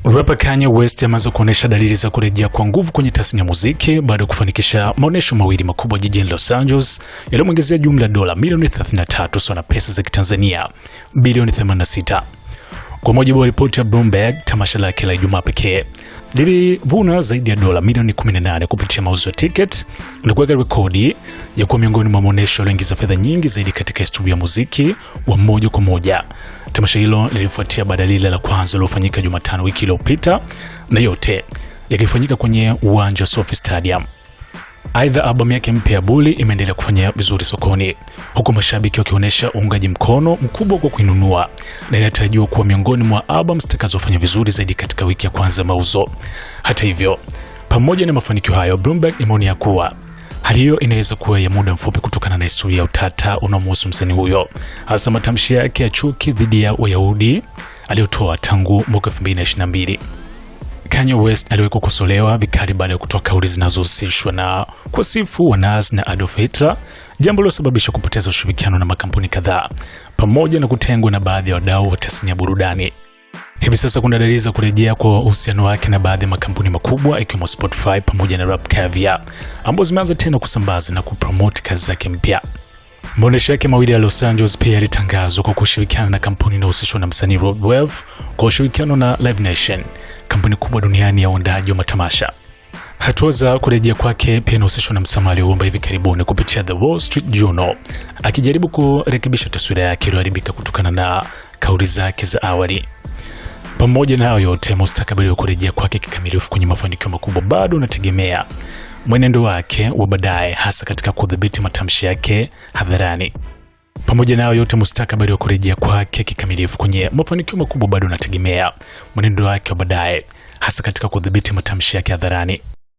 Rapper Kanye West ameanza kuonesha dalili za kurejea kwa nguvu kwenye tasnia ya muziki baada ya kufanikisha maonesho mawili makubwa jijini Los Angeles yaliyomwongezea jumla dola milioni 33 sawa na pesa za Kitanzania bilioni 86. Kwa mujibu wa ripoti ya Bloomberg, tamasha lake la Ijumaa pekee lilivuna zaidi ya dola milioni 18 kupitia mauzo ya ticket na kuweka rekodi ya kuwa miongoni mwa maonesho yaliyoingiza fedha nyingi zaidi katika historia ya muziki wa moja kwa moja. Tamasha hilo lilifuatia baada lile la kwanza lilofanyika Jumatano wiki iliyopita, na yote yakifanyika kwenye uwanja wa Sophie Stadium. Aidha, albamu yake mpya ya Bully imeendelea kufanya vizuri sokoni, huku mashabiki wakionyesha uungaji mkono mkubwa kwa kuinunua, na inatarajiwa kuwa miongoni mwa albamu zitakazofanya vizuri zaidi katika wiki ya kwanza mauzo. Hata hivyo, pamoja na mafanikio hayo, Bloomberg imeonya kuwa hali hiyo inaweza kuwa ya muda mfupi kutokana na historia ya utata unaomhusu msanii huyo, hasa matamshi yake ya chuki dhidi ya Wayahudi aliyotoa tangu mwaka 2022. Kanye West aliwahi kukosolewa vikali baada ya kutoa kauli zinazohusishwa na kuwasifu wa Nazi na Adolf Hitler, jambo lilosababisha kupoteza ushirikiano na makampuni kadhaa pamoja na kutengwa na baadhi ya wadau wa tasnia ya burudani. Hivi sasa kuna dalili za kurejea kwa uhusiano wake na baadhi ya makampuni makubwa ikiwemo Spotify pamoja na Rap Caviar, ambazo zimeanza tena kusambaza na kupromote kazi zake mpya. Maonesho yake mawili ya Los Angeles pia yalitangazwa kwa kushirikiana na kampuni inayohusishwa na msanii Rod Wave kwa ushirikiano na Live Nation, kampuni kubwa duniani ya uandaji wa matamasha. Hatua za kurejea kwake pia inahusishwa na msamaha aliyoomba hivi karibuni kupitia The Wall Street Journal, akijaribu kurekebisha taswira yake iliyoharibika kutokana na kauli zake za awali. Pamoja na hayo yote, mustakabali wa kurejea kwake kikamilifu kwenye mafanikio makubwa bado unategemea mwenendo wake wa baadaye, hasa katika kudhibiti matamshi yake hadharani. Pamoja na hayo yote, mustakabali wa kurejea kwake kikamilifu kwenye mafanikio makubwa bado unategemea mwenendo wake wa baadaye, hasa katika kudhibiti matamshi yake hadharani.